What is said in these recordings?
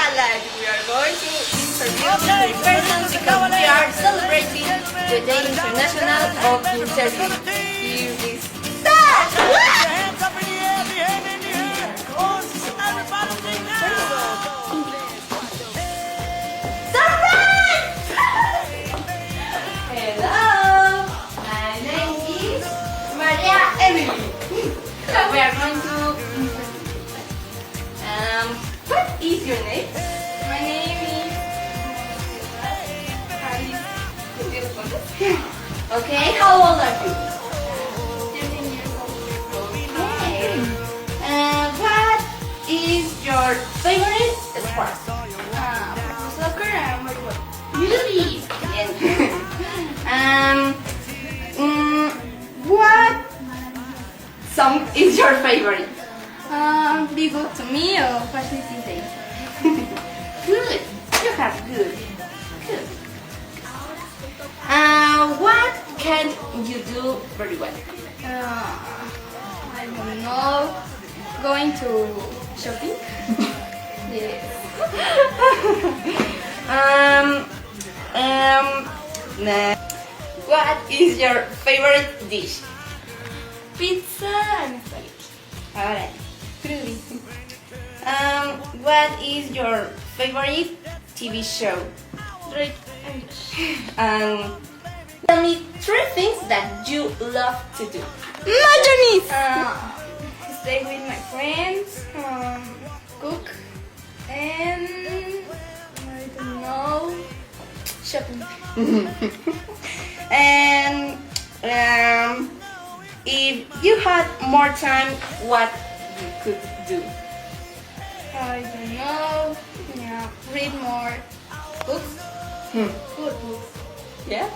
Twilight. We are going to interview three persons because we are celebrating the Day International of Interview. Here is Hello, my name is Maria Emily. We are going to what is your name? My name is Okay, how old are you? 13 years old. Okay. What is your favorite sport? Soccer and volleyball. Really? What song is your favorite? Be good to me or facility day. Good. You have good. Good. What can you do very well? I don't know. Going to shopping? Yes. What is your favorite dish? Pizza and spaghetti. Alright. Truly. What is your favorite TV show? Drake English. Tell me three things that you love to do. Majonis! Stay with my friends, cook, and I don't know, shopping. And if you had more time, what you could do? I don't know, yeah, read more books, good books. Yeah,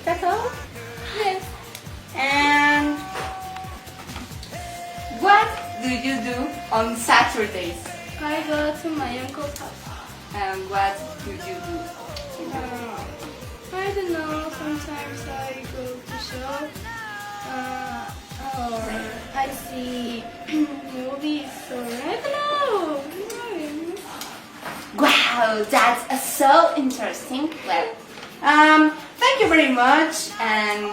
that's all. Yes. And what do you do on Saturdays? I go to my uncle's house. And what do you do? I don't know, sometimes I go to shop, or I see movies, or I don't know. Wow, that's so interesting. Well, thank you very much, and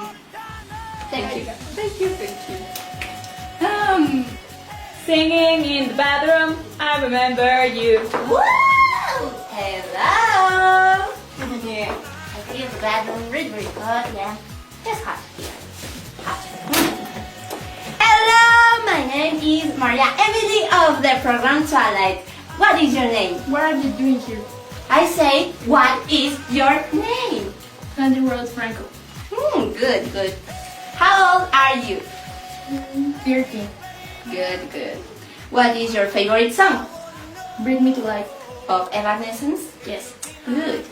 thank you. Singing in the bathroom, I remember you. Woo! Hello. Yeah, I feel the bathroom really, really hot. Yeah, it's hot here. Hot. Hello, my name is Maria Emily of the program Twilight. What is your name? What are you doing here? I say, what is your name? Andy Rose Franco. Good, good. How old are you? 13. Good, good. What is your favorite song? Bring me to life. Of Evanescence? Yes. Good.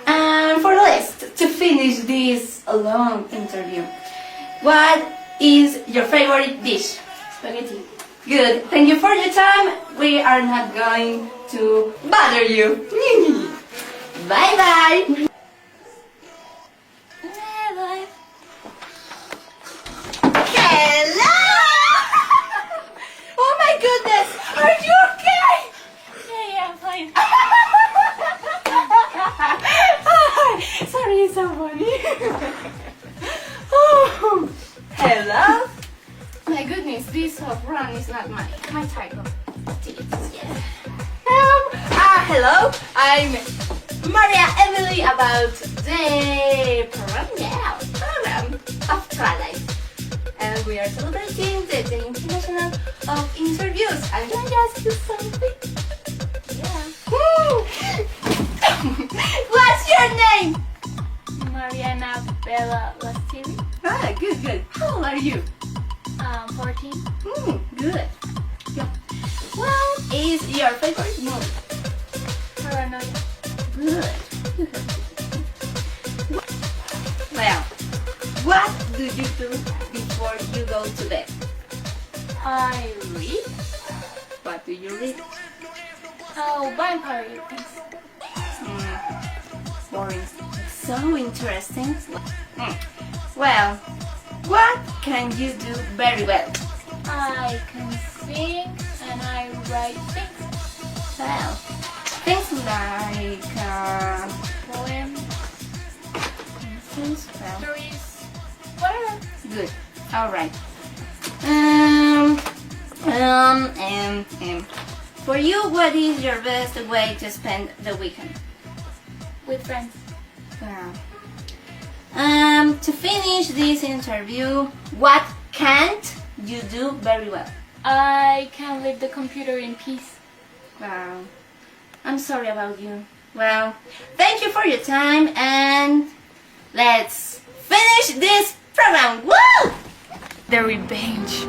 And for the last, to finish this long interview, what is your favorite dish? Spaghetti. Good. Thank you for your time. We are not going to bother you. Bye bye. Hello. Oh my goodness. Are you okay? Yeah, I'm fine. Sorry, it's so funny. Oh. Hello. My goodness, this run is not my type of activities yet. Hello. I'm Maria Emily about the program of Twilight. And we are celebrating the Day International of Interviews. I'm going to ask you something. Yeah. What's your name? Mariana Bella Lastiri. Good, good. How old are you? 14. Good. Yeah. What is your favorite movie? Paranoia. Good. Well, what do you do before you go to bed? I read. What do you read? Oh, vampire things. Boring. So interesting. Well, what can you do very well? I can sing and I write things. Well, thanks a lot. Good. All right. Um, um, um, um. For you, what is your best way to spend the weekend? With friends. Wow. To finish this interview, what can't you do very well? I can leave the computer in peace. Wow. I'm sorry about you. Well, thank you for your time and let's finish this program. Woo! The revenge.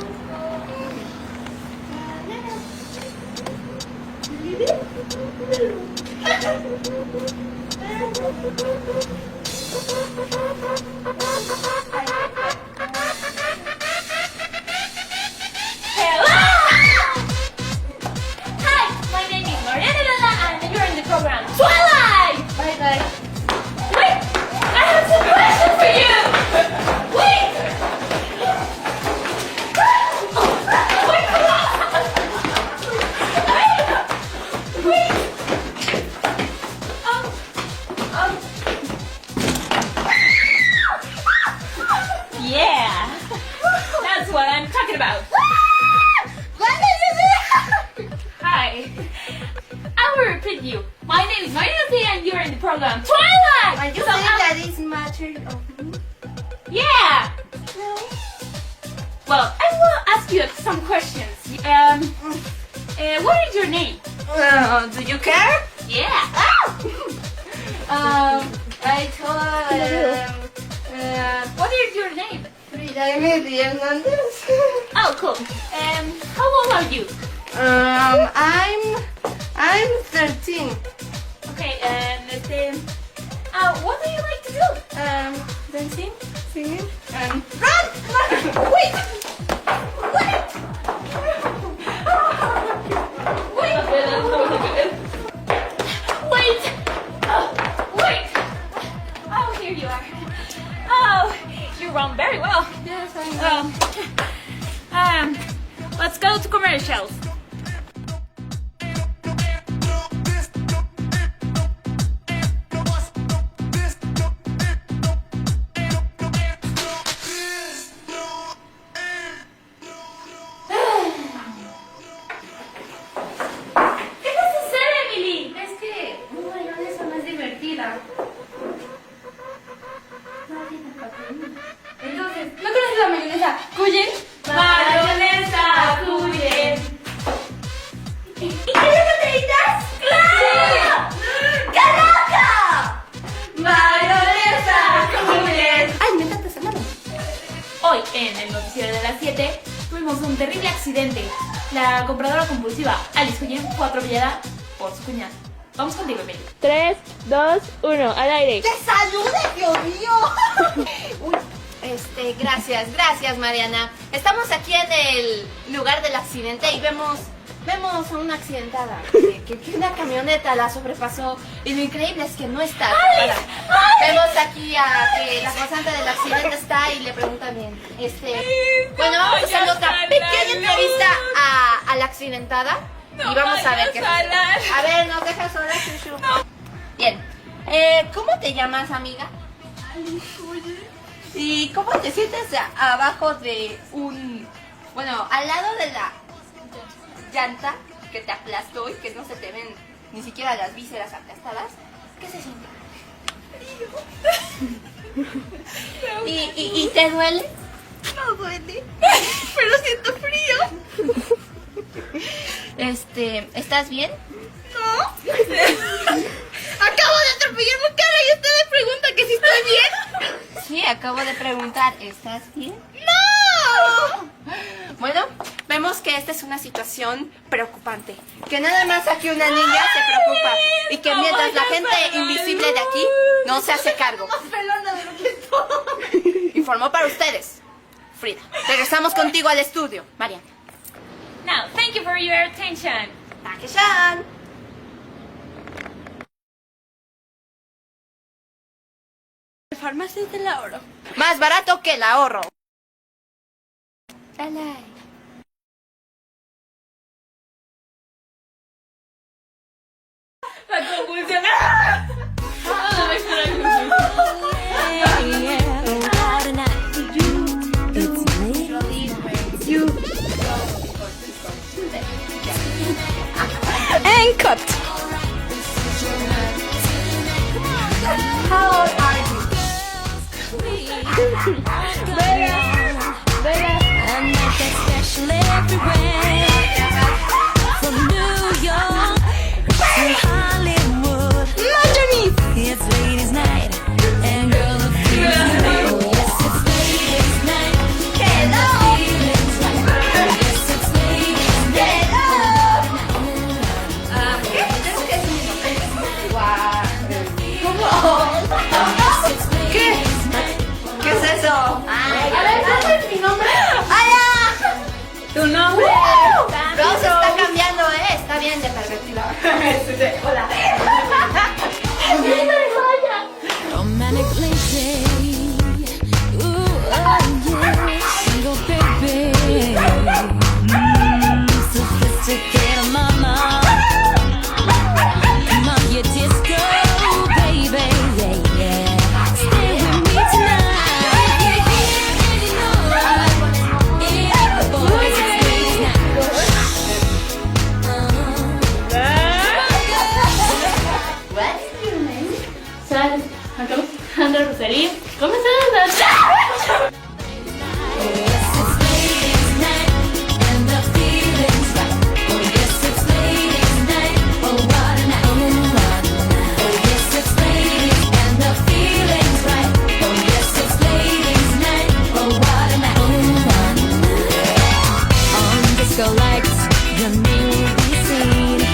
Hi, my name is Mariana and you're in the program Twilight! Bye bye. Wait! I have some questions for you! Wait! Wait, come on! Wait! Yeah! That's what I'm talking about! Hi! I will repeat you. My name is Mariana and you're in the program Twilight! Are you So saying I'm- that it's matter of me? Yeah! Well, I will ask you some questions. What is your name? Do you care? Yeah! I told What is your name? Frida Emily Hernandez. Oh, cool. How old are you? I'm 13. Okay, what do you like to do? Dancing, singing, and run! Wait! Wait! Wait! Oh, wait! Oh, here you are. Oh, you run very well. Yes, I know. Let's go to commercials. ¿Qué te sucede, Emily? Es que una mayonesa no es divertida. Entonces, ¿no conoces la mayonesa? ¿Cuyen? Mayonesa, Cuyen. ¿Y quieres bateritas? ¡Claro! ¡Qué loca! ¡Mayonesa! ¡Cuyen! ¡Ay, me encanta esa mano! Hoy, en el noticiero de las 7, tuvimos un terrible accidente. La compradora compulsiva Alice Cuyen fue atropellada por su cuñado. Vamos contigo, Emily. 3, 2, 1, al aire. ¡Que salude, Dios mío! Uy, gracias, Mariana. Estamos aquí en el lugar del accidente y vemos a una accidentada que una camioneta la sobrepasó y lo increíble es que no está atrapada. Vemos aquí a que la causante del accidente está y le preguntan bien. Bueno, vamos a hacer otra pequeña entrevista a la accidentada y vamos a ver qué sucede. A ver, nos dejas sola, Shushu. Bien. ¿Cómo te llamas, amiga? ¿Y cómo te sientes abajo de al lado de la llanta que te aplastó y que no se te ven ni siquiera las vísceras aplastadas? ¿Qué se siente? Frío. ¿Y te duele? No duele, pero siento frío. ¿Estás bien? No. Acabo de atropellar mi cara y usted me pregunta que si estoy bien. Sí, acabo de preguntar, ¿estás bien? ¡No! Bueno, vemos que esta es una situación preocupante. Que nada más aquí una niña se preocupa y que mientras la gente invisible de aquí no se hace cargo. Informó para ustedes, Frida. Regresamos contigo al estudio, Mariana. Now, thank you for your attention. Take-san. Farmacias del ahorro. Más barato que el ahorro. La convulsión. ¡Ah! Ah, me extraño. and cut. How old are you? A night that's special everywhere. From New York to Hollywood. It's ladies' night. And girl, the feeling's right. Oh, yes, it's ladies' night. And the feeling's right. Oh, yes, it's ladies' night. ¿Qué? ¿Qué es eso? Ay, a ver, ¿cuál es mi nombre? ¡Ay, ya! Tu nombre. Rose está cambiando, está bien de pervertida. Hola. Romantic lady. Ooh, oh yeah. Single baby. Sophisticated mama. Come on, you disco baby. Yeah, yeah. Stay with me tonight. Yeah, yeah, and you know yeah, boys, it's ladies' night. What's your name? Sal, acá Alejandra Rosalí. ¿Cómo estás? Oh, yes, it's ladies' night, and the feeling's right. Oh, yes, it's ladies' night. Oh, what a night. Oh, what a night. Oh, yes, it's ladies, and the feeling's right. Oh, yes, it's ladies' night. Oh, what a night. Oh, what a night. On disco lights, your name will be seen.